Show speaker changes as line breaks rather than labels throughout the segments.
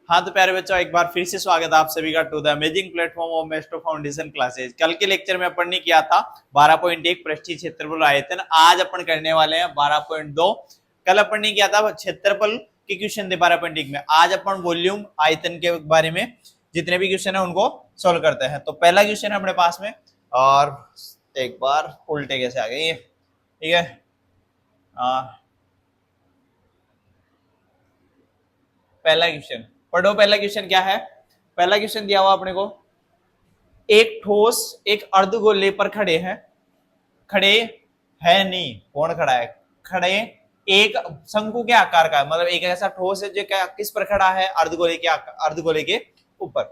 हाँ तो प्यारे बच्चों, एक बार फिर से स्वागत है आप सभी का to the amazing platform of maestro foundation classes. कल के लेक्चर में अपन ने किया था 12.1 पृष्ठीय क्षेत्रफल आयतन। आज अपन करने वाले हैं 12.2। कल अपन ने किया था क्षेत्रफल के क्वेश्चन थे 12.1 में। आज अपन वॉल्यूम आयतन के बारे में जितने भी क्वेश्चन है उनको सोल्व करते हैं। तो पहला क्वेश्चन है अपने पास में, और एक बार उल्टे कैसे आ गई, ठीक है। पहला क्वेश्चन पढ़ो। पहला क्वेश्चन क्या है? पहला क्वेश्चन दिया हुआ अपने को, एक ठोस एक अर्धगोले पर खड़े है नहीं, कौन खड़ा है? खड़े एक शंकु के आकार का है, मतलब एक ऐसा ठोस है जो क्या किस पर खड़ा है? अर्धगोले के ऊपर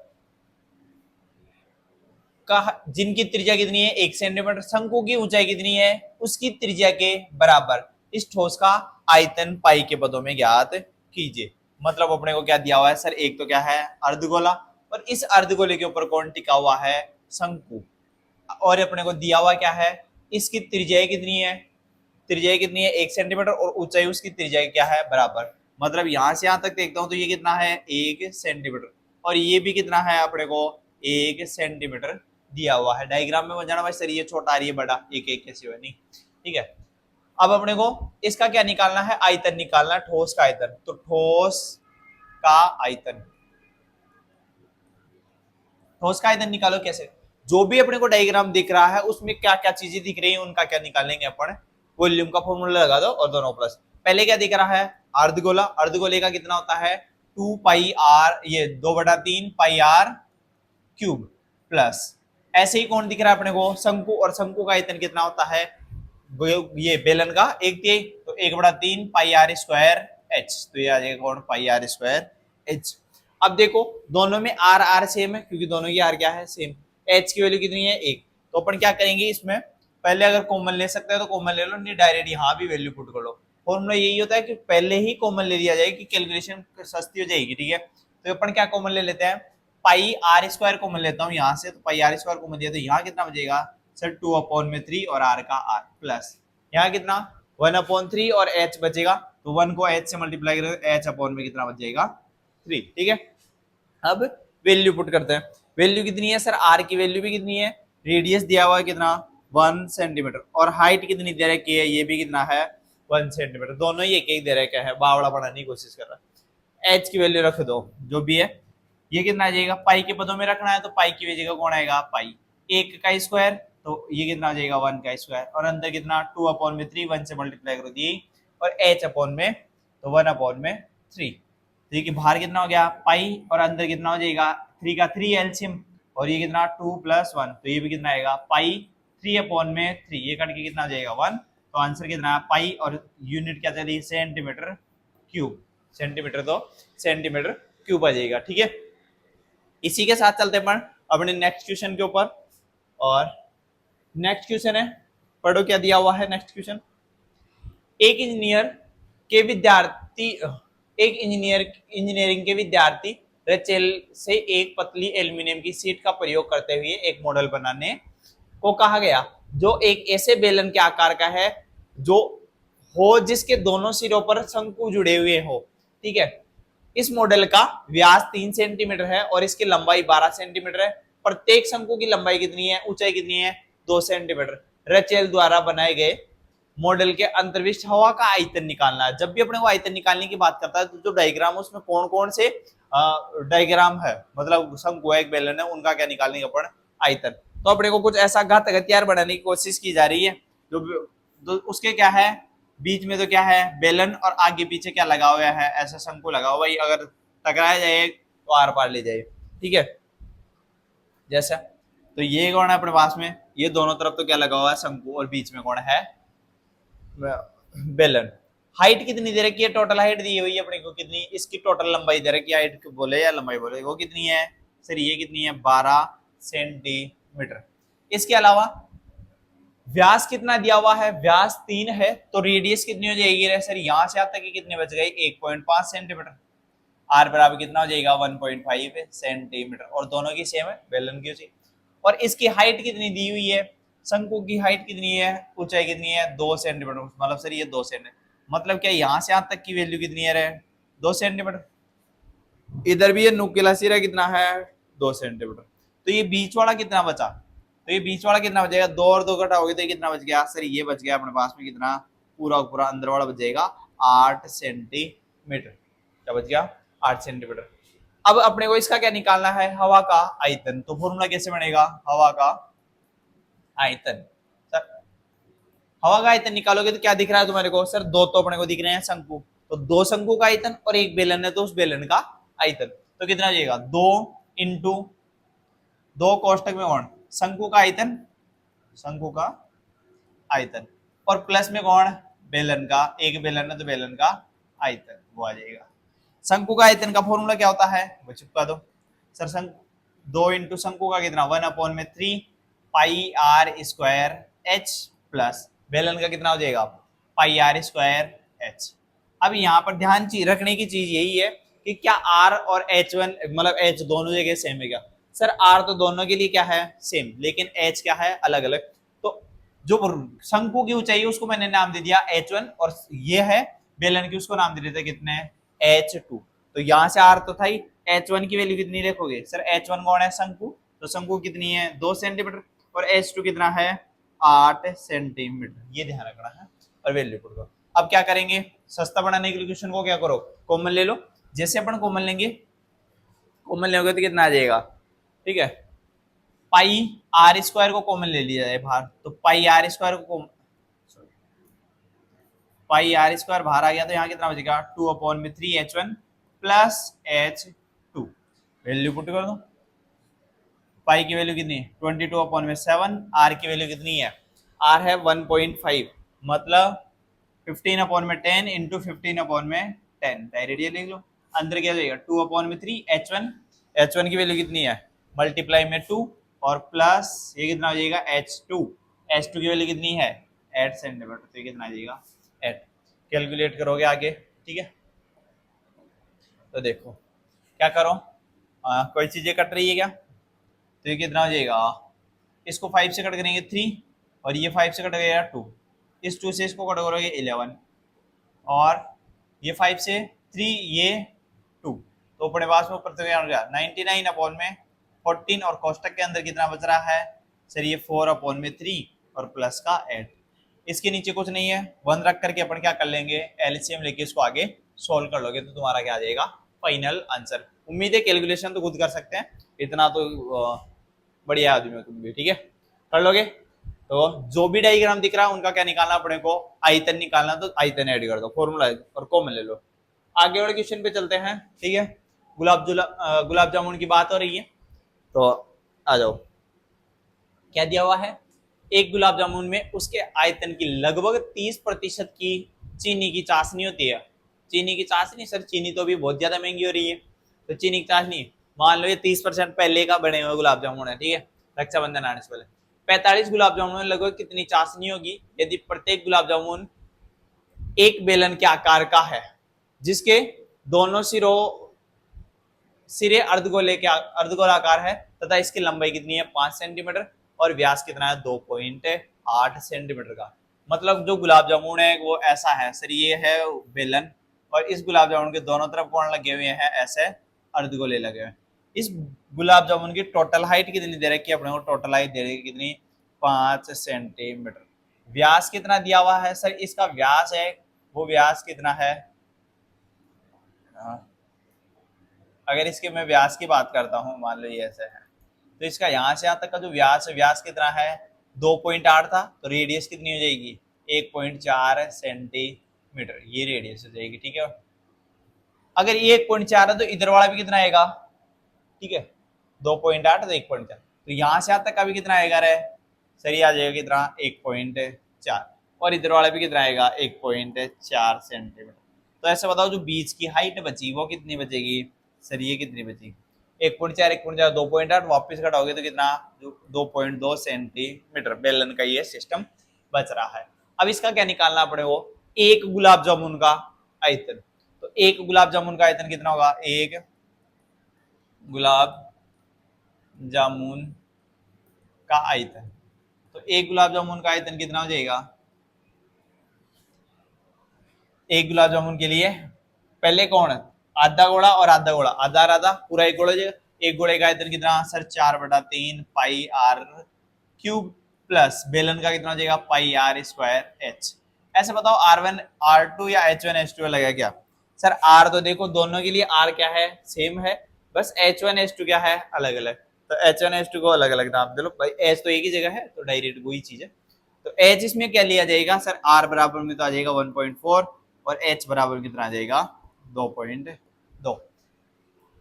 का, जिनकी त्रिज्या कितनी है? 1 सेंटीमीटर। शंकु की ऊंचाई कितनी है? उसकी त्रिज्या के बराबर। इस ठोस का आयतन पाई के पदों में ज्ञात कीजिए। मतलब अपने को क्या दिया हुआ है सर? एक तो क्या है? अर्धगोला, और इस अर्धगोले के ऊपर कौन टिका हुआ है? शंकु। और अपने को दिया हुआ क्या है? इसकी त्रिज्या कितनी है? त्रिज्या कितनी है? 1 सेंटीमीटर, और ऊंचाई उसकी त्रिज्या क्या है? बराबर। मतलब यहां से यहां तक देखता हूं तो ये कितना है? 1 सेंटीमीटर, और ये भी कितना है अपने को? 1 सेंटीमीटर दिया हुआ है। डायग्राम में समझाना भाई सर, ये छोटा और ये बड़ा, एक एक कैसे हुआ नहीं, ठीक है। अब अपने को इसका क्या निकालना है? आयतन निकालना है, ठोस का आयतन। तो ठोस का आयतन, ठोस का आयतन निकालो कैसे? जो भी अपने को डायग्राम दिख रहा है उसमें क्या क्या चीजें दिख रही है उनका क्या निकालेंगे अपन? वॉल्यूम का फॉर्मूला लगा दो और दोनों प्लस। पहले क्या दिख रहा है? अर्धगोला। अर्धगोले का कितना होता है? 2 पाई आर, ये 2/3 पाई आर क्यूब, प्लस ऐसे ही कौन दिख रहा है अपने को? शंकु। और शंकु का आयतन कितना होता है? ये बेलन का 1/3, तो 1/3 पाई आर स्क्वायर एच। तो ये आ जाएगा कौन? पाई आर स्क्वायर एच। अब देखो दोनों में आर आर सेम है, क्योंकि दोनों की आर क्या है? सेम। एच की वैल्यू कितनी है? 1। तो अपन क्या करेंगे इसमें? पहले अगर कॉमन ले सकते हैं तो कॉमन ले लो, नहीं डायरेक्ट यहाँ भी वैल्यू पुट कर लो। फॉर्मूला यही होता है कि पहले ही कॉमन ले लिया जाए कि कैलकुलेशन सस्ती हो जाएगी, ठीक है। तो अपन क्या कॉमन ले लेते हैं? पाई आर स्क्वायर कॉमन लेता हूँ यहाँ से, तो पाई आर स्क्वायर कॉमन दिया तो यहाँ कितना बचेगा सर? 2/3 और आर का आर, प्लस यहाँ कितना? 1/3 और एच बचेगा, तो 1 को एच से मल्टीप्लाई करेंगे, एच अपॉन में कितना बच जाएगा? 3, ठीक है। अब वैल्यू पुट करते हैं। वैल्यू कितनी है सर? आर की वैल्यू भी कितनी है? रेडियस दिया हुआ है कितना? 1 सेंटीमीटर, और हाइट कितनी दे रखी है? ये भी कितना है? 1 सेंटीमीटर। दोनों ही एक एक दे रखा है, बावड़ा बनाने की कोशिश कर रहा है। एच की वैल्यू रख दो जो भी है। ये कितना आ जाएगा? पाई के पदों में रखना है, तो पाई की जगह कौन आएगा? पाई। 1 का स्क्वायर, तो ये कितना आ जाएगा? 1 का स्क्वायर, और अंदर कितना? 2/3, 1 से मल्टीप्लाई करो दी, और एच अपॉन में, तो 1/3। तो ये बाहर कितना हो गया? पाई, और अंदर कितना हो जाएगा? 3 का 3 एलसीएम, और ये कितना? 2 + 1, तो ये भी कितना आएगा? पाई। 3/3, ये कट के कितना आ जाएगा? 1। तो आंसर कितना है? पाई, और यूनिट क्या चली? Centimetre cube. सेंटीमीटर, तो सेंटीमीटर क्यूब आ जाएगा, ठीक है। इसी के साथ चलते हैं अपने नेक्स्ट क्वेश्चन के ऊपर। और नेक्स्ट क्वेश्चन है, पढ़ो क्या दिया हुआ है नेक्स्ट क्वेश्चन। एक इंजीनियर के विद्यार्थी एक इंजीनियरिंग के विद्यार्थी रेचेल से एक पतली एल्यूमिनियम की शीट का प्रयोग करते हुए एक मॉडल बनाने को कहा गया, जो एक ऐसे बेलन के आकार का है जो हो जिसके दोनों सिरों पर शंकु जुड़े हुए हो, ठीक है। इस मॉडल का व्यास 3 सेंटीमीटर है और इसकी लंबाई 12 सेंटीमीटर है। प्रत्येक शंकु की लंबाई कितनी है? ऊंचाई कितनी है? 2 सेंटीमीटर। रेचेल द्वारा बनाए गए मॉडल के अंतर्विष्ट हवा का आयतन निकालना है। जब भी अपने को आयतन निकालने की बात करता है तो जो डायग्राम है उसमें कौन कौन से डायग्राम है, मतलब शंकु एक बेलन है, उनका क्या निकालने का अपन? आयतन। तो अपने को कुछ ऐसा घात हथियार बनाने की कोशिश की जा रही है, जो उसके क्या है? बीच में तो क्या है? बेलन, और आगे पीछे क्या लगा हुआ है? ऐसा शंकु लगा हुआ है, अगर टकराया जाए तो आर पार ले जाए, ठीक है। जैसा तो ये कौन है अपने पास में? ये दोनों तरफ तो क्या लगा हुआ है? शंकु, और बीच में कौन है? बेलन। हाइट कितनी दे रखी है? टोटल हाइट दी हुई है अपने को कितनी? इसकी टोटल लंबाई दे रखी है, हाइट बोले या लंबाई बोले, वो कितनी है सर? ये कितनी है? 12 सेंटीमीटर। इसके अलावा व्यास कितना दिया हुआ है? व्यास 3 है, तो रेडियस कितनी हो जाएगी सर? यहां से आता कि कितने बच गए? 1.5 सेंटीमीटर। आर बराबर कितना हो जाएगा? 1.5 सेंटीमीटर, और दोनों की सेम है, बेलन की उसी। और इसकी हाइट कितनी दी हुई है? शंकु की हाइट कितनी है? ऊंचाई कितनी है? 2 सेंटीमीटर। मतलब सर ये 2 सेंटीमीटर, मतलब क्या यहाँ से यहाँ तक की वैल्यू कितनी है? 2 सेंटीमीटर। इधर भी ये नुकीला सिरा कितना है 2 सेंटीमीटर। तो ये बीच वाला कितना बचा, तो ये बीच वाला कितना बचेगा, 2 और 2 घटाओगे तो ये कितना बच गया सर, ये बच गया अपने पास में कितना, पूरा पूरा अंदर वाला बच जाएगा 8 सेंटीमीटर। क्या बच गया 8 सेंटीमीटर। अब अपने को इसका क्या निकालना है, हवा का आयतन। तो फॉर्मूला कैसे बनेगा, हवा का आयतन। सर हवा का आयतन निकालोगे तो क्या दिख रहा है तुम्हारे को, सर दो तो अपने को दिख रहे हैं शंकु, तो दो शंकु का आयतन और एक बेलन है तो उस बेलन का आयतन। तो कितना जाएगा, 2 × 2 कोष्टक में कौन, शंकु का आयतन, शंकु का आयतन, और प्लस में कौन, बेलन का, एक बेलन है तो बेलन का आयतन, वो आ जाएगा। शंकु का आयतन का फॉर्मूला क्या होता है, वो चिपका दो सर। शंकु 2 × शंकु का कितना 1/3 pi are square h plus बेलन का कितना हो जाएगा पाई आर स्क्वायर एच। अब यहाँ पर ध्यान रखने की चीज यही है कि क्या आर और H1 मतलब एच दोनों जगह सेम है क्या, सर आर तो दोनों के लिए क्या है सेम, लेकिन एच क्या है अलग अलग। तो जो शंकु की ऊंचाई है उसको मैंने नाम दे दिया H1 और ये है बेलन की, उसको नाम दे देते कितने H2। तो यहाँ से आर तो था ही, H1 की वैल्यू कितनी रखोगे, सर H1 कौन है शंकु, तो शंकु कितनी है 2 सेंटीमीटर और H2 कितना है 8 सेंटीमीटर, ये ध्यान रखना है और वैल्यू पुट करो। अब क्या करेंगे, सस्ता बनाने के लिए क्वेश्चन को क्या करो, कॉमन ले लो। जैसे अपन कॉमन लेंगे, कॉमन लेंगे तो कितना आ जाएगा, ठीक है पाई आर स्क्वायर को कॉमन ले लिया जाए बाहर, तो पाई आर स्क्वायर को पाई आर स्क्वायर बाहर आ गया तो यहाँ कितना बचेगा 2/3 H1 plus H2, value put कर दो। पाई की वैल्यू कितनी है 22/7, आर की वैल्यू कितनी है, आर है 1.5, मतलब 15/10 इंटू 15/10 डायरेक्ट लिख लो। अंदर क्या जाएगा 2/3 H1, H1 की वैल्यू कितनी है मल्टीप्लाई में 2 और प्लस ये कितना हो जाएगा H2, H2 की वैल्यू कितनी है 8 सेंटीमीटर, तो ये कितना आ जाएगा 8। कैलकुलेट करोगे आगे, ठीक है। तो देखो क्या करो, कोई चीजें कट रही है क्या, तो ये कितना हो जाएगा, इसको 5 से कट करेंगे 3 और ये 5 से कट करेगा 2, इस 2 से इसको कट करोगे 11 और ये 5 से 3 ये 2, तो अपने पास में ऊपर तो क्या हो गया 99/14 और कोष्टक के अंदर कितना बच रहा है सर ये 4/3 और प्लस का 8। इसके नीचे कुछ नहीं है, 1 रख करके अपन क्या कर लेंगे एलसीएम लेके इसको आगे सोल्व कर लोगे तो तुम्हारा क्या आ जाएगा फाइनल आंसर। उम्मीद है कैलकुलेशन तो खुद कर सकते हैं, इतना तो बढ़िया आदमी हो तुम भी, ठीक है कर लोगे। तो जो भी डायग्राम दिख रहा है उनका क्या निकालना अपने को आयतन निकालना, तो आयतन ऐड कर दो फॉर्मूला और कॉमन ले लो। आगे वाले क्वेश्चन पे चलते हैं, ठीक है। गुलाब जामुन की बात हो रही है तो आ जाओ। क्या दिया हुआ है, एक गुलाब जामुन में उसके आयतन की लगभग 30% की चीनी की चाशनी होती है। चीनी की चाशनी, सर चीनी तो अभी बहुत ज्यादा महंगी हो रही है, तो चीनी की चाशनी मान लो ये 30% पहले का बने हुए गुलाब जामुन है, ठीक है रक्षाबंधन आने से पहले। 45 गुलाब जामुन में लगभग कितनी चाशनी होगी यदि प्रत्येक गुलाब जामुन एक बेलन के आकार का है, जिसके दोनों सिरे अर्धगोलाकार है तथा इसकी लंबाई कितनी है 5 सेंटीमीटर और व्यास कितना है 2.8 सेंटीमीटर का। मतलब जो गुलाब जामुन है वो ऐसा है सर, ये है बेलन और इस गुलाब जामुन के दोनों तरफ कौन लगे हुए हैं ऐसे अर्धगोले लगे हुए हैं। इस गुलाब जामुन की टोटल हाइट कितनी दे रखी है अपने को, टोटल हाइट दे रखी कितनी 5 सेंटीमीटर। व्यास कितना दिया हुआ है सर, इसका व्यास है वो व्यास कितना है, अगर इसके मैं व्यास की बात करता हूँ मान लो ये ऐसे है, तो इसका यहाँ से यहाँ तक का जो व्यास है व्यास कितना है 2.8 था, तो रेडियस कितनी हो जाएगी 1.4 सेंटीमीटर, ये रेडियस हो जाएगी, ठीक है। अगर ये 1.4 है तो इधर वाला भी कितना आएगा, ठीक है 2.8 तो 1.4, तो यहाँ से यहाँ तक का भी कितना आएगा रे सर, ये आ जाएगा कितना 1.4 और इधर वाला भी कितना आएगा 1.4 सेंटीमीटर। तो ऐसे बताओ जो बीच की हाइट बची वो कितनी बचेगी सर, ये कितनी बची 1.4 1.4 2.8 वापस घटाओगे तो कितना 2.2 सेंटीमीटर बेलन का ये सिस्टम बच रहा है। अब इसका क्या निकालना पड़े वो एक गुलाब जामुन का आयतन, तो एक गुलाब जामुन का आयतन कितना होगा, एक गुलाब जामुन का आयतन, तो एक गुलाब जामुन का आयतन कितना हो जाएगा, एक गुलाब जामुन के लिए पहले कौन आधा गोला और आधा गोला, आधा आधा पूरा एक गोला हो जाएगा। एक गोले का आयतन कितना sir 4/3 pi are cube plus बेलन का कितना हो जाएगा पाई आर स्क्वायर एच। ऐसे बताओ R1 R2 या H1 H2 लगेगा क्या? सर R तो देखो दोनों के लिए R क्या है सेम है, बस H1 H2 क्या है अलग अलग, तो H1 H2 को अलग अलग नाम दे लो भाई, H तो एक ही जगह है तो डायरेक्ट वही चीज है। तो H इसमें क्या लिया जाएगा सर R बराबर में तो आ जाएगा 1.4 और H बराबर कितना आ जाएगा 2.2।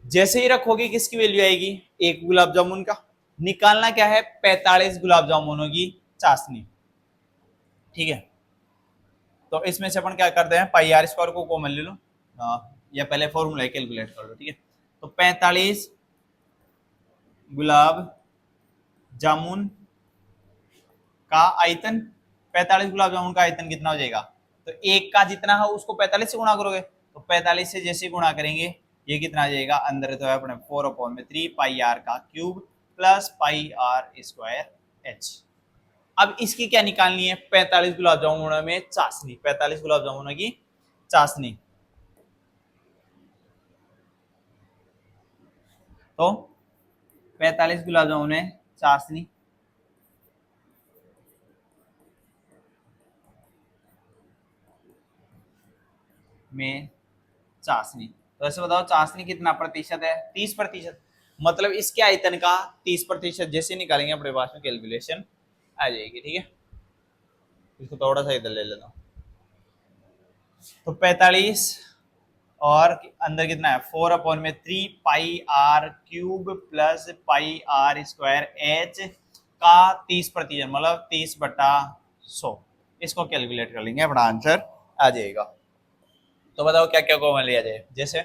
जैसे ही रखोगे किसकी वैल्यू आएगी एक गुलाब जामुन का, निकालना क्या है 45 गुलाब जामुनों की चाशनी, ठीक है। तो इसमें से अपन क्या करते हैं पाई आर स्क्वायर को कॉमन ले लो, या पहले फॉर्मूला कैलकुलेट कर लो, ठीक है। तो 45 गुलाब जामुन का आयतन, 45 गुलाब जामुन का आयतन कितना हो जाएगा, तो एक का जितना है उसको 45 से गुणा करोगे, तो 45 से जैसे गुणा करेंगे ये कितना आ जाएगा अंदर तो है अपने 4/3 पाई आर का cube plus pi are square H. अब इसकी क्या निकालनी है 45 गुलाब जामुनों में चाशनी, 45 गुलाब जामुनों की चाशनी। तो 45 गुलाब जामुन है चाशनी, में चाशनी, तो ऐसे बताओ चाशनी कितना प्रतिशत है 30%, मतलब इसके आयतन का 30% जैसे निकालेंगे अपने पास में कैलकुलेशन आ जाएगी, ठीक है। इसको थोड़ा सा इधर ले लेता हूं, तो 45 और अंदर कितना है 4/3 pi are cube plus pi are square h का 30%, मतलब 30/100, इसको कैलकुलेट कर लेंगे अपना आंसर आ जाएगा। तो बताओ क्या क्या कॉमन लिया जाए, जैसे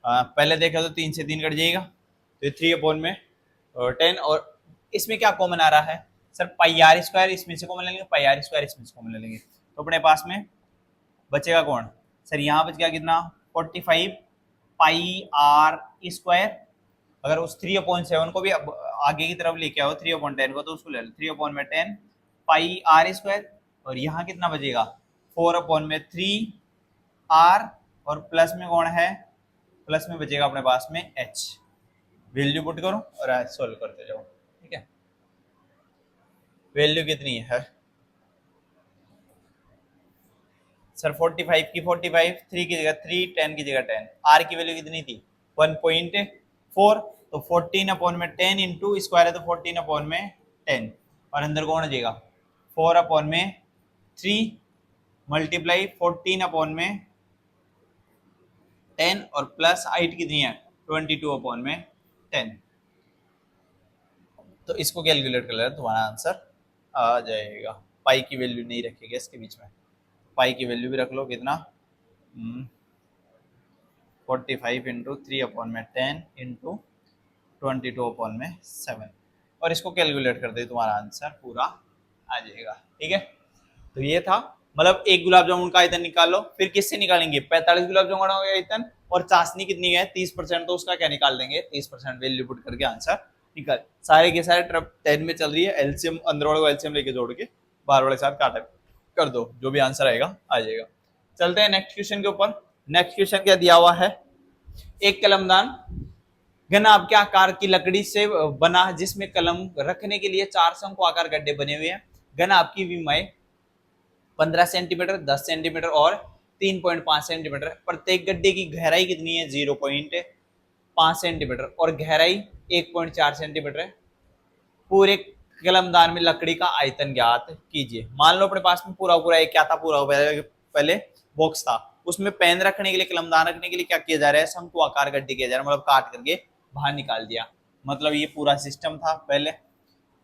पहले देखा तो 3 से 3 कट जाएगा, तो 3/10, और इसमें क्या कॉमन आ रहा है सर पाई आर स्क्वायर इसमें से कॉमन लेंगे, पाई आर स्क्वायर इसमें से कॉमन ले लेंगे, तो अपने पास में बचेगा कौन सर, यहाँ बच गया कितना 45 पाई आर स्क्वायर, अगर उस 3/7 को भी आगे की तरफ लेके आओ 3/10 को, तो उसको ले लो 3/10 पाई आर स्क्वायर, और यहाँ कितना बचेगा 4/3 आर, और प्लस में कौन है, प्लस में बचेगा अपने पास में एच, वैल्यू पुट करो और सोल्व करते जाओ, ठीक है। वैल्यू कितनी है सर 45 की 45, 3 की जगह 3, 10 की जगह 10, आर की वैल्यू कितनी थी 1.4, तो 14/10 इंटू स्क्वायर है तो 14/10, और अंदर कौन हो जाएगा 4/3 मल्टीप्लाई 14/10 और प्लस हाइट कितनी है 22/10, तो इसको कैलकुलेट कर लेना तुम्हारा आंसर आ जाएगा। पाई की वैल्यू नहीं रखेगा इसके बीच में, पाई की वैल्यू भी रख लो कितना 45 इंटू 3/10 इंटू 22/7, और इसको कैलकुलेट कर दे तुम्हारा आंसर पूरा आ जाएगा, ठीक है। तो ये था मतलब एक गुलाब जामुन का आयतन निकाल लो, फिर किससे निकालेंगे 45 गुलाब जामुन का आयतन, और चाशनी कितनी है 30%, तो उसका क्या निकाल देंगे 30% वैल्यू पुट करके आंसर निकाल। सारे के सारे ट्रप 10 में चल रही है, एलसीएम अंदर वाले को एलसीएम लेके जोड़ के बाहर वाले साथ काटा कर दो, जो भी आंसर आएगा आ जाएगा। चलते हैं नेक्स्ट क्वेश्चन के ऊपर। नेक्स्ट क्वेश्चन क्या दिया हुआ है, एक कलमदान घनाभ के आकार की लकड़ी से बना जिसमें कलम रखने के लिए 4 शंकु आकार गड्ढे बने हुए हैं, घनाभ की विमाएं 15 सेंटीमीटर 10 सेंटीमीटर और 3.5 सेंटीमीटर, प्रत्येक गड्ढे की गहराई कितनी है 0.5 सेंटीमीटर और गहराई 1.4 सेंटीमीटर है। पूरे कलमदान में लकड़ी का आयतन ज्ञात कीजिए। मान लो अपने पास में पूरा पूरा एक क्या था, पूरा पहले बॉक्स था, उसमें पेन रखने के लिए कलमदान रखने के लिए क्या किया जा रहा है शंकु आकार गड्ढे किया जा रहा है, मतलब काट करके बाहर निकाल दिया, मतलब ये पूरा सिस्टम था पहले,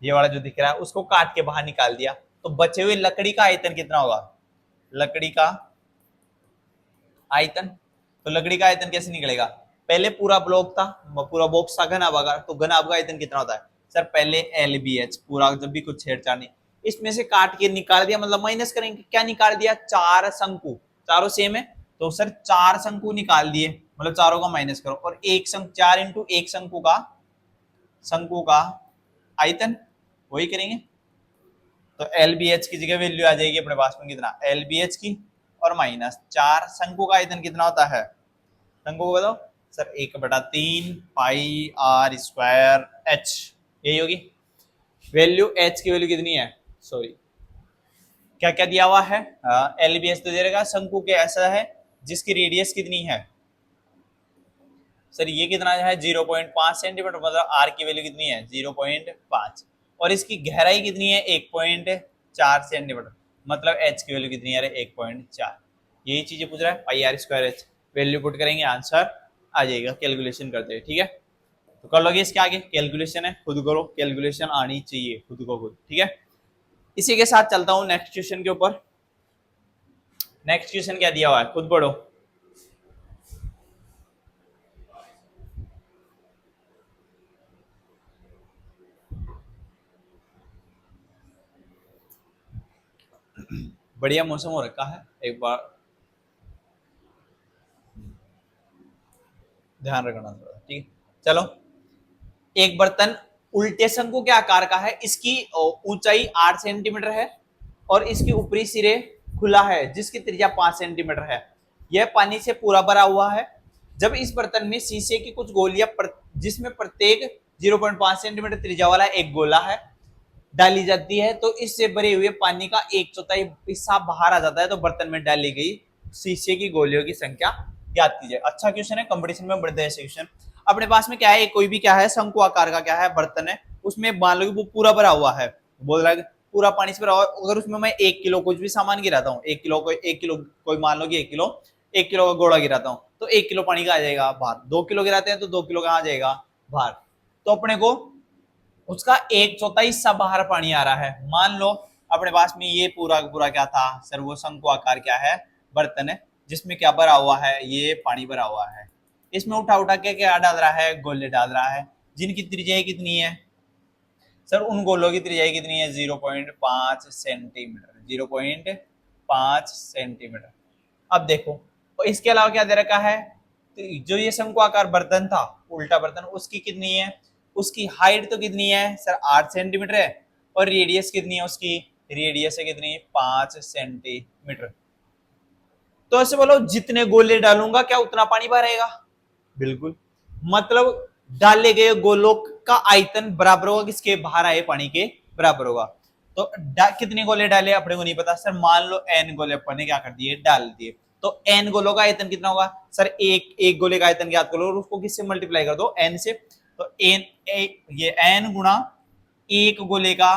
ये वाला जो दिख रहा है उसको काट के बाहर निकाल दिया, तो बचे हुए लकड़ी का आयतन कितना होगा, लकड़ी का आयतन, तो लकड़ी का आयतन कैसे निकलेगा, पहले पूरा ब्लॉक था, पूरा बॉक्स था घनाभ आकार, तो घनाभ का आयतन कितना होता है सर पहले LBH पूरा, जब भी कुछ छेड़छाड़ नहीं, इसमें से काट के निकाल दिया, मतलब माइनस करेंगे क्या निकाल दिया 4 शंकु, चारों सेम है तो सर 4 शंकु निकाल दिए, मतलब चारों का माइनस करो, और एक शंकु 4 इंटू एक शंकु का आयतन वही करेंगे, तो LBH की जगह वैल्यू आ जाएगी अपने पास में कितना LBH की, और माइनस 4 शंकु का आयतन कितना होता है शंकु को बताओ sir 1/3 pi are square H, यही होगी वैल्यू। एच की वैल्यू कितनी है, सॉरी क्या क्या दिया हुआ है, एल बी एस तो दे रहेगा। शंकु के ऐसा है जिसकी रेडियस कितनी है सर, ये कितना है 0.5 सेंटीमीटर, मतलब आर की वैल्यू कितनी है 0.5, और इसकी गहराई कितनी है 1.4 सेंटीमीटर, मतलब एच की वैल्यू कितनी है 1.4। यही चीजें पूछ रहा है, pi are square h. Value put करेंगे आंसर आ जाएगा, कैलकुलेशन करते हैं, ठीक है। तो कर लोगे इसके आगे, कैलकुलेशन है खुद करो, कैलकुलेशन आनी चाहिए खुद को खुद, ठीक है। इसी के साथ चलता हूं नेक्स्ट क्वेश्चन के ऊपर। नेक्स्ट क्वेश्चन क्या दिया हुआ है, खुद पढ़ो। बढ़िया मौसम हो रखा है, एक बार ध्यान रखना थोड़ा, ठीक है। चलो, एक बर्तन उल्टे शंकु के आकार का है, इसकी ऊंचाई 8 सेंटीमीटर है और इसके ऊपरी सिरे खुला है जिसकी त्रिज्या 5 सेंटीमीटर है। यह पानी से पूरा भरा हुआ है। जब इस बर्तन में शीशे की कुछ गोलियां जिसमें प्रत्येक 0.5 सेंटीमीटर त्रिज्या वाला एक गोला है डाली जाती है, तो इससे भरे हुए पानी का 1/4 हिस्सा बाहर आ जाता है, तो बर्तन में डाली गई शीशे की गोलियों की संख्या ज्ञात कीजिए। अच्छा क्वेश्चन है, कंपटीशन में बढ़ते हैं क्वेश्चन। अपने पास में क्या है, कोई भी क्या है शंकु आकार का क्या है बर्तन है, उसमें मान लो कि वो पूरा भरा हुआ है, बोल रहा है पूरा पानी से भरा हुआ। अगर उसमें मैं 1 किलो कुछ भी सामान गिराता हूँ, 1 किलो कोई मान लो कि 1 किलो का गोला गिराता हूँ, तो 1 किलो पानी का आ जाएगा बाहर। 2 किलो गिराते हैं तो 2 किलो का आ जाएगा बाहर। तो अपने को उसका 1/4 हिस्सा बाहर पानी आ रहा है। मान लो अपने पास में ये पूरा पूरा क्या था सर, वो शंकु आकार क्या है बर्तन है, जिसमें क्या भरा हुआ है, ये पानी भरा हुआ है। इसमें उठा उठा के क्या डाल रहा है, गोले डाल रहा है, जिनकी त्रिज्या कितनी है सर, उन गोलों की त्रिज्या कितनी है 0.5 सेंटीमीटर, 0.5 सेंटीमीटर। अब देखो, और इसके अलावा क्या दे रखा है, तो जो ये शंकु आकार बर्तन था उल्टा बर्तन, उसकी कितनी है, उसकी हाइट तो कितनी है सर 8 सेंटीमीटर है, और रेडियस कितनी है उसकी, रेडियस है कितनी 5 सेंटीमीटर। तो ऐसे बोलो जितने गोले डालूंगा क्या उतना पानी भरेगा, बिल्कुल। मतलब डाले गए गोलों का आयतन बराबर होगा किसके, बाहर आए पानी के बराबर होगा। तो कितने गोले डाले अपने को नहीं पता सर, मान लो एन गोले अपन ने क्या कर दिए डाल दिए, तो एन गोलों का आयतन कितना होगा सर, एक गोले का आयतन ज्ञात करो और उसको किससे मल्टीप्लाई कर दो, एन से। तो एन ये एन गुणा एक गोले का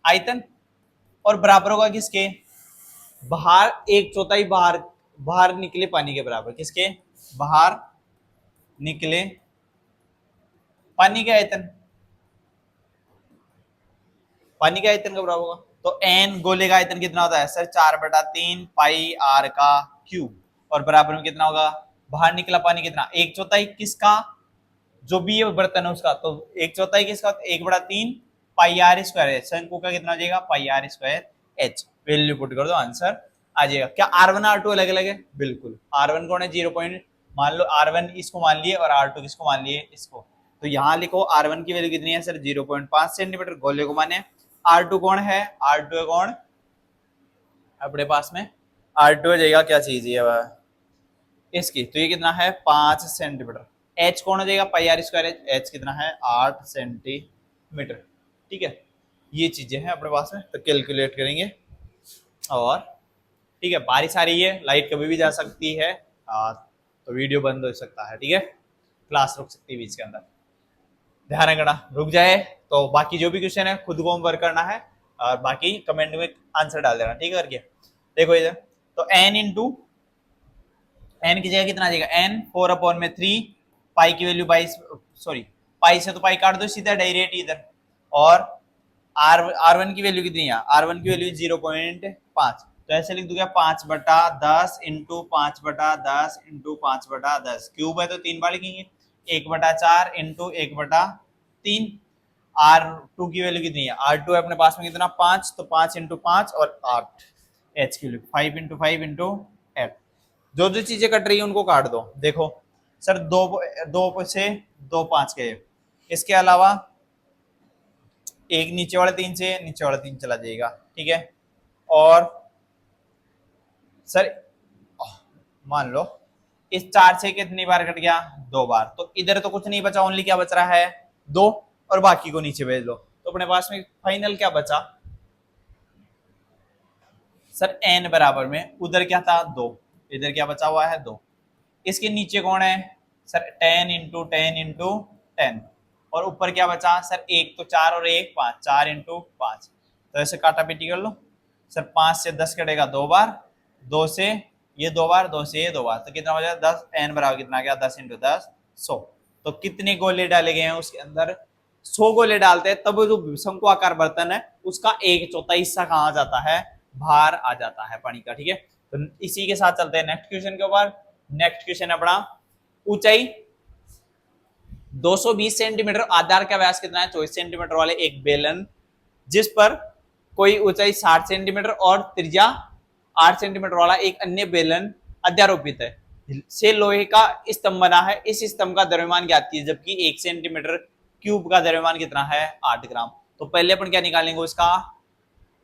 आयतन, और बराबर होगा किसके, बाहर 1/4 बाहर बाहर निकले पानी के बराबर, किसके बाहर निकले पानी के आयतन, पानी के आयतन का बराबर होगा। तो एन गोले का आयतन कितना होता है सर, 4/3 पाई आर का क्यूब, और बराबर में कितना होगा, बाहर निकला पानी कितना 1/4 किसका, जो भी ये बर्तन है उसका, तो 1/4 किसका 1/3 पाई आर स्क्वायर है, शंकु का कितना हो जाएगा pi are square h. Value put कर दो आंसर आ जाएगा। क्या R1 R2 अलग अलग है, बिल्कुल। R1 कौन है 0 पॉइंट, मान लो R1 इसको मान लिए और R2 किसको मान लिए इसको, तो यहाँ लिखो R1 की वैल्यू कितनी है सर 0.5 सेंटीमीटर, गोले को माने। R2 कौन है, R2 है कौन अपने पास में, R2 हो जाएगा क्या चीज है वह इसकी, तो ये कितना है 5 सेंटीमीटर। एच कौन हो जाएगा पाई आर स्क्वायर एच कितना है 8 सेंटीमीटर, ठीक है। ये चीजें हैं अपने पास में, तो कैलकुलेट करेंगे। और ठीक है, बारिश आ रही है, लाइट कभी भी जा सकती है, तो वीडियो बंद हो सकता है, ठीक है, क्लास रुक सकती है बीच के अंदर, ध्यान रखना। रुक जाए तो बाकी जो भी क्वेश्चन है खुद को होमवर्क करना है, और बाकी कमेंट में आंसर डाल देना, ठीक है करके। देखो इधर, तो एन इंटू एन की जगह कितना आ जाएगा, एन 4/3 पाई की वैल्यू 22, सॉरी पाई से तो पाई काट दो सीधा डायरेक्ट इधर, और R1 की वैल्यू कितनी है, R1 की वैल्यू 0.5, तो ऐसे लिख दूंगा 5/10 इंटू 5/10 इंटू 5/10, क्यूब है तो 3 बार लिखेंगे, 1/4 इंटू 1/3। R2 की वैल्यू कितनी है, R2 है अपने पास में कितना 5, तो 5 इंटू 5 और 8, H की वैल्यू 5 इंटू 5 इंटू 8। जो जो चीजें कट रही है उनको काट दो। देखो सर, दो से 2 5 गए, इसके अलावा एक नीचे वाले 3 से नीचे वाला 3 चला जाएगा, ठीक है। और सर मान लो इस 4 से कितनी बार कट गया, 2 बार, तो इधर तो कुछ नहीं बचा, ओनली क्या बच रहा है, 2, और बाकी को नीचे भेज दो। तो अपने पास में फाइनल क्या बचा सर, n बराबर में उधर क्या था 2, इधर क्या बचा हुआ है 2, इसके नीचे कौन है सर 10 × 10 × 10, और ऊपर क्या बचा सर, एक तो 4 और एक 5, 4 × 5, तो ऐसे काटा पीटी कर लो सर, 5 से 10 कटेगा 2 बार, 2 से ये 2 बार, 2 से ये 2 बार, तो कितना बचा 10, n बराबर कितना गया 10 × 10 100। तो कितने गोले डाले गए हैं उसके अंदर, 100 गोले डालते हैं, तब जो शंकु आकार बर्तन है उसका 1/4 हिस्सा कहाँ जाता है, बाहर आ जाता है पानी का। ठीक है, तो इसी के साथ चलते हैं नेक्स्ट क्वेश्चन के ऊपर। नेक्स्ट क्वेश्चन है अपना, ऊंचाई 220 सेंटीमीटर, आधार का व्यास कितना है 24 सेंटीमीटर वाले एक बेलन, जिस पर कोई ऊंचाई 60 सेंटीमीटर और त्रिज्या 8 सेंटीमीटर वाला एक अन्य बेलन अध्यारोपित है, से लोहे का स्तंभ बना है, इस स्तंभ का द्रव्यमान ज्ञात कीजिए, जबकि 1 सेंटीमीटर क्यूब का द्रव्यमान कितना है 8 ग्राम। तो पहले अपन क्या निकालेंगे उसका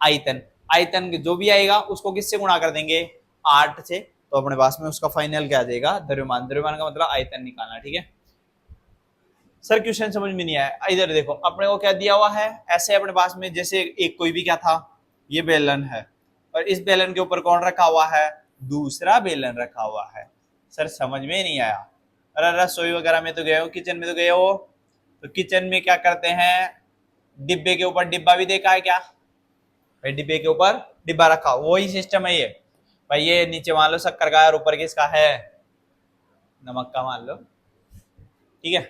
आयतन, आयतन जो भी आएगा उसको किससे गुणा कर देंगे 8 से, तो अपने पास में उसका फाइनल क्या आ जाएगा द्रव्यमान, द्रव्यमान का मतलब आयतन निकालना। ठीक है सर, क्वेश्चन समझ में नहीं आया, इधर देखो अपने को क्या दिया हुआ है, ऐसे अपने पास में जैसे एक कोई भी क्या था, ये बेलन है, और इस बेलन के ऊपर कौन रखा हुआ है, दूसरा बेलन रखा हुआ है। सर समझ में नहीं आया, अरे रसोई वगैरह में तो गए हो, किचन में तो गए हो, तो किचन में क्या करते हैं, डिब्बे के ऊपर डिब्बा भी देखा है क्या भाई, डिब्बे के ऊपर डिब्बा रखा, वही सिस्टम है ये भाई, ये नीचे मान लो शक्कर का और ऊपर किसका है, नमक का मान लो। ठीक है,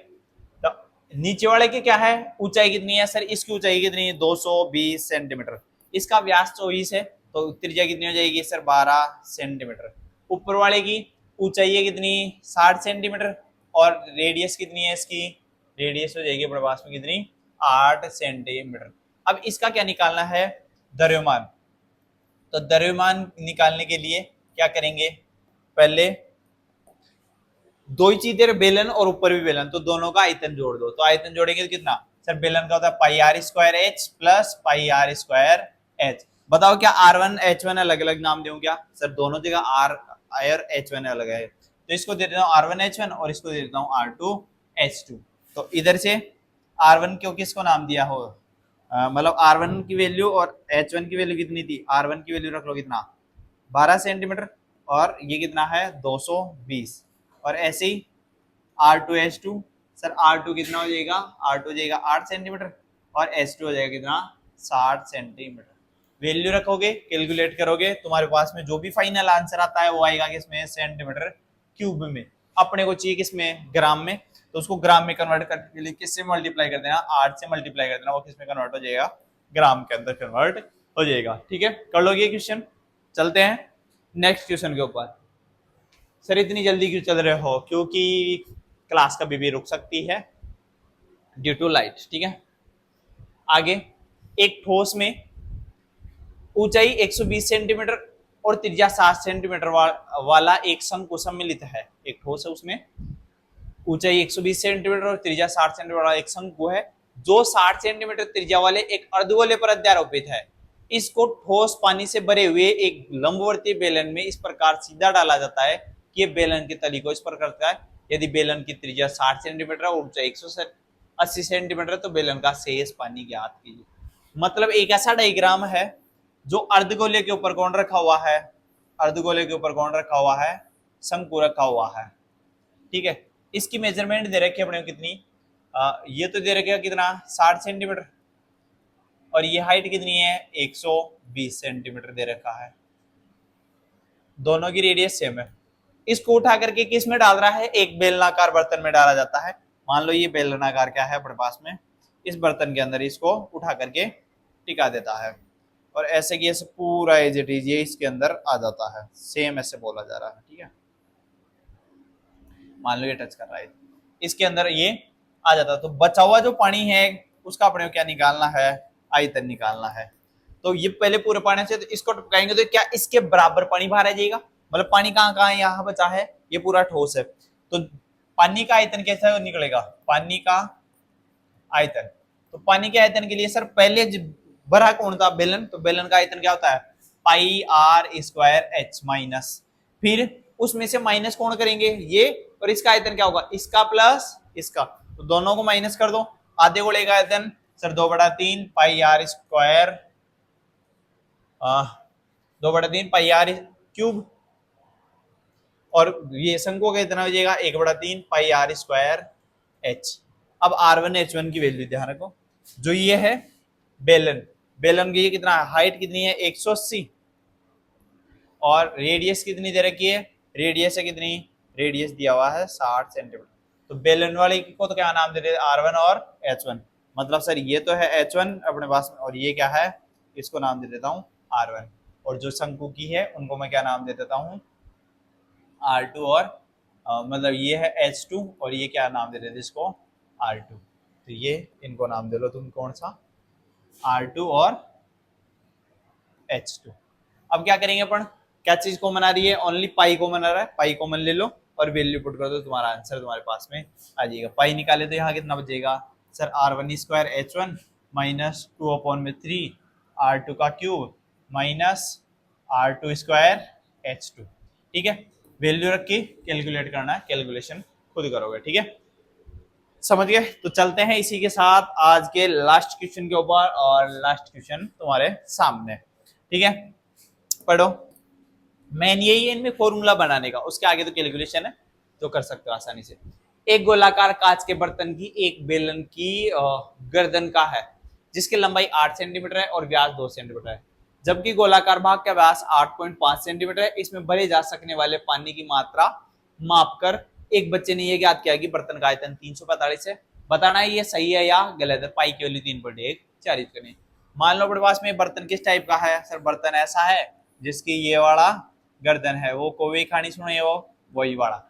तो नीचे वाले की क्या है ऊंचाई कितनी है सर, इसकी ऊंचाई कितनी है 220 सेंटीमीटर, इसका व्यास 24 है, तो त्रिज्या कितनी हो जाएगी सर 12 सेंटीमीटर। ऊपर वाले की ऊंचाई है कितनी 60 सेंटीमीटर, और रेडियस कितनी है इसकी, रेडियस हो जाएगी अपने पास में कितनी 8 सेंटीमीटर। अब इसका क्या निकालना है द्रव्यमान, तो द्रव्यमान निकालने के लिए क्या करेंगे, पहले दो ही चीजें बेलन और ऊपर भी बेलन, तो दोनों का आयतन जोड़ दो, तो आयतन जोड़ेंगे तो कितना सर, बेलन का होता है pi are square h plus pi are square h. बताओ क्या R1 H1 अलग अलग नाम दूं क्या सर, दोनों जगह R और H1 अलग है, तो इसको दे देता हूँ R1 H1 और इसको दे देता हूँ R2 H2। तो इधर से R1 क्यों किसको नाम दिया हो, मतलब R1 की वैल्यू और H1 की वैल्यू कितनी थी, R1 की वैल्यू रख लो कितना 12 सेंटीमीटर, और ये कितना है 220, और ऐसे ही R2H2 सर, R2 कितना हो जाएगा, R2 हो जाएगा 8 सेंटीमीटर, और H2 हो जाएगा कितना 60 सेंटीमीटर। वैल्यू रखोगे कैलकुलेट करोगे, तुम्हारे पास में जो भी फाइनल आंसर आता है वो आएगा किसमें सेंटीमीटर क्यूब में, अपने को चाहिए किसमें ग्राम में, तो उसको ग्राम में कन्वर्ट करने के लिए किससे मल्टीप्लाई कर देना 8 से मल्टीप्लाई कर देना, वो किसमें कन्वर्ट हो जाएगा ग्राम के अंदर कन्वर्ट हो जाएगा। ठीक है, कर लोगे क्वेश्चन, चलते हैं नेक्स्ट क्वेश्चन के ऊपर। सर इतनी जल्दी क्यों चल रहे हो, क्योंकि क्लास कभी भी रुक सकती है ड्यू टू लाइट। ठीक है, आगे एक ठोस में ऊंचाई 120 सेंटीमीटर और त्रिज्या 60 सेंटीमीटर वाला एक शंकु सम्मिलित है, एक ठोस है उसमें ऊंचाई 120 सेंटीमीटर और त्रिज्या 60 सेंटीमीटर वाला एक शंकु है, जो 60 सेंटीमीटर त्रिज्या वाले एक अर्धगोले पर अध्यारोपित है, इसको ठोस पानी से भरे हुए एक लंबवर्ती बेलन में इस प्रकार सीधा डाला जाता है कि ये बेलन की तली को इस पर करता है, यदि बेलन की त्रिज्या 60 सेंटीमीटर और ऊंचाई 180 सेंटीमीटर, तो बेलन का शेष पानी ज्ञात कीजिए। मतलब एक ऐसा डायग्राम है जो अर्धगोले के ऊपर कौन रखा हुआ है, अर्धगोले के ऊपर कौन रखा हुआ है, शंकु रखा हुआ है। ठीक है, इसकी मेजरमेंट दे रखी है अपने कितनी, ये तो दे रखा कितना 60 सेंटीमीटर, और ये हाइट कितनी है 120 सेंटीमीटर दे रखा है, दोनों की रेडियस सेम है। इसको उठा करके किस में डाल रहा है, एक बेलनाकार बर्तन में डाला जाता है, मान लो ये बेलनाकार क्या है अपने पास में, इस बर्तन के अंदर इसको उठा करके टिका देता है, और ऐसे की ऐसे पूरा एज इट इज ये इसके अंदर आ जाता है, सेम ऐसे बोला जा रहा है। ठीक है, मान लो ये टच कर रहा है, इसके अंदर ये आ जाता है, तो बचा हुआ जो पानी है उसका अपने को क्या निकालना है, आयतन निकालना है। तो ये पहले पूरे पानी से, तो इसको टपकाएंगे तो क्या इसके बराबर पानी बाहर आ जाएगा, मतलब पानी कहाँ कहाँ यहाँ बचा है, ये पूरा ठोस है, तो पानी का आयतन कैसे निकलेगा, पानी का आयतन, तो पानी के आयतन के लिए सर पहले भरा कौन था बेलन, तो बेलन का आयतन क्या होता है pi are square H minus, फिर उसमें से माइनस कौन करेंगे, ये, और इसका आयतन क्या होगा, इसका प्लस इसका, तो दोनों को माइनस कर दो। आधे गोले का आयतन sir 2/3 pi are square, 2/3 pi are cube, और ये शंकु का इतना हो जाएगा 1/3 पाई आर स्क्वायर एच। अब R1 H1 की वैल्यू ध्यान रखो, जो ये है बेलन, बेलन की ये कितना हाइट कितनी है 180, और रेडियस कितनी दे रखी है, रेडियस है कितनी, रेडियस दिया हुआ है 60 सेंटीमीटर। तो बेलन वाले को तो क्या नाम दे रहे R1 और H1, मतलब सर ये तो है H1 अपने पास में, और ये क्या है, इसको नाम दे देता हूँ R1, और जो शंकु की है उनको मैं क्या नाम दे देता हूँ R2, और मतलब ये है H2 और ये क्या नाम दे देते इसको R2, तो ये इनको नाम दे लो तुम कौन सा, R2 और H2। अब क्या करेंगे अपन, क्या चीज कॉमन आ रही है, ओनली पाई कॉमन आ रहा है, पाई कॉमन ले लो और वैल्यू पुट कर दो, तुम्हारा आंसर तुम्हारे पास में आ जाएगा। पाई निकाले तो यहाँ कितना बचेगा sir, R1 square H1 minus 2/3 R2 का cube minus R2 square H2। ठीक है, वैल्यू रख के कैलकुलेट करना है, कैलकुलेशन खुद करोगे। ठीक है, समझ गए। तो चलते हैं इसी के साथ आज के लास्ट क्वेश्चन के ऊपर, और लास्ट क्वेश्चन तुम्हारे सामने। ठीक है, पढ़ो। मेन यही है इनमें फॉर्मूला बनाने का, उसके आगे तो कैलकुलेशन है, तो कर सकते हो आसानी से। एक गोलाकार कांच के बर्तन की एक बेलन की गर्दन का है, जिसकी लंबाई 8 सेंटीमीटर है और व्यास 2 सेंटीमीटर है, जबकि गोलाकार भाग का व्यास 8.5 सेंटीमीटर है। इसमें भरे जा सकने वाले पानी की मात्रा मापकर एक बच्चे ने यह ज्ञात किया कि बर्तन का आयतन 345 है। बताना है ये सही है या गलत है। पाई की वैल्यू 3.1 करनी। मान लो अपने पास में बर्तन किस टाइप का है सर, बर्तन ऐसा है जिसकी ये वाला गर्दन है, वो कोई खानी सुने वो वही वाला।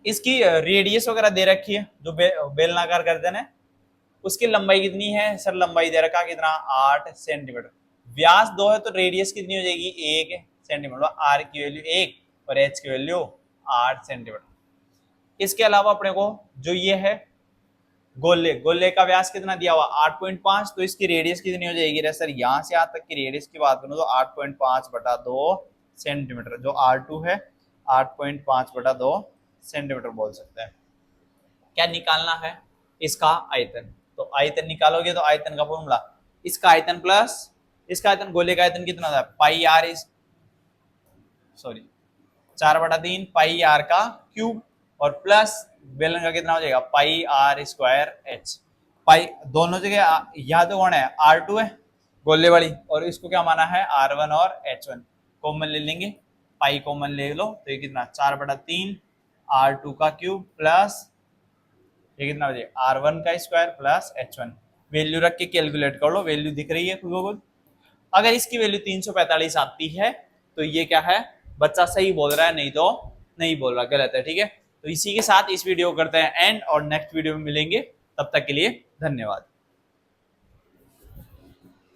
इसकी रेडियस वगैरह दे रखी है, जो बेलनाकार गर्दन है उसकी लंबाई कितनी है सर, लंबाई दे रखा कितना 8 सेंटीमीटर। व्यास 2 है तो रेडियस कितनी हो जाएगी 1 सेंटीमीटर। आर की वैल्यू 1 और एच की वैल्यू 8 सेंटीमीटर। इसके अलावा अपने को जो ये है गोले, गोले का व्यास कितना दिया हुआ 8.5, तो इसकी रेडियस कितनी हो जाएगी सर, यहाँ से यहाँ तक की रेडियस की बात करूँ तो 8.5/2 सेंटीमीटर। जो R2 है 8.5/2 सेंटीमीटर बोल सकते हैं। क्या निकालना है, इसका आयतन। तो आयतन निकालोगे तो आयतन का फॉर्मूला, इसका आयतन प्लस इसका आयतन, गोले का आयतन कितना था पाई आर, सॉरी 4/3 पाई आर का क्यूब, और प्लस बेलन का कितना हो जाएगा पाई आर स्क्वायर एच। पाई दोनों जगह यहाँ तो कौन है R2 है गोले वाली, और इसको क्या माना है R1 और H1। कॉमन ले लेंगे, पाई कॉमन ले लो तो ये कितना 4/3 R2 का क्यूब प्लस ये कितना हो जाएगा R1 का स्क्वायर प्लस H1। वैल्यू रख के कैलकुलेट कर लो, वैल्यू दिख रही है खुद को खुद। अगर इसकी वैल्यू 345 आती है तो ये क्या है, बच्चा सही बोल रहा है, नहीं तो नहीं बोल रहा, गलत है। ठीक है, तो इसी के साथ इस वीडियो को करते हैं एंड, और नेक्स्ट वीडियो में मिलेंगे, तब तक के लिए धन्यवाद।